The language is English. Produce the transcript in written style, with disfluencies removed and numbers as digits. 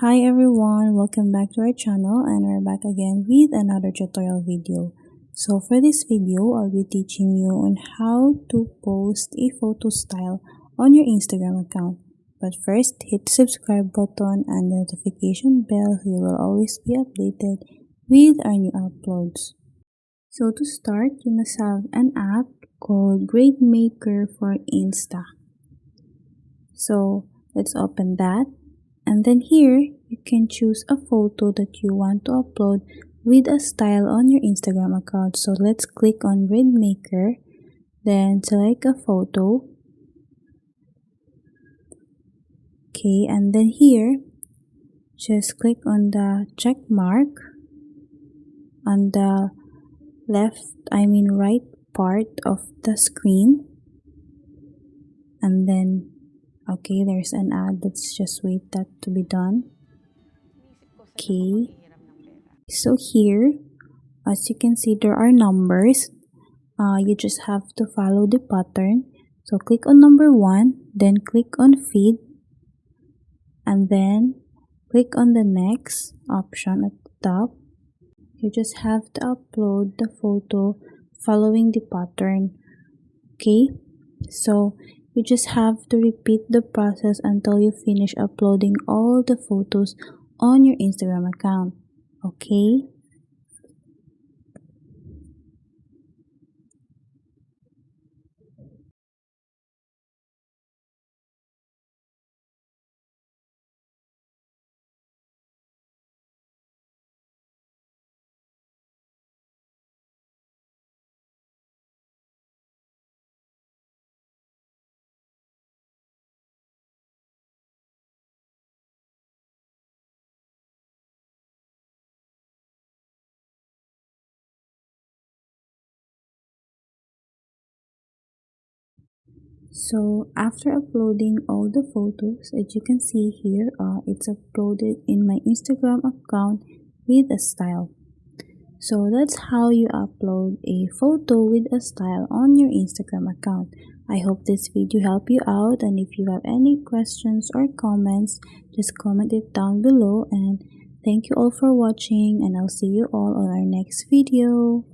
Hi everyone, welcome back to our channel and we're back again with another tutorial video. So for this video, I'll be teaching you on how to post a photo style on your Instagram account. But first, hit the subscribe button and the notification bell so you will always be updated with our new uploads. So to start, you must have an app called GradeMaker for Insta. So let's open that. And then here, you can choose a photo that you want to upload with a style on your Instagram account. So let's click on GradeMaker, then select a photo. Okay, and then here, just click on the check mark on the right part of the screen. And then okay, there's an ad. Let's just wait that to be done. Okay, so here, as you can see, there are numbers. You just have to follow the pattern. So click on number 1, then click on feed, and then click on the next option at the top. You just have to upload the photo following the pattern. Okay, so you just have to repeat the process until you finish uploading all the photos on your Instagram account. Okay? So after uploading all the photos, as you can see here, it's uploaded in my Instagram account with a style. So that's how you upload a photo with a style on your Instagram account. I hope this video helped you out, and if you have any questions or comments, just comment it down below. And thank you all for watching, and I'll see you all on our next video.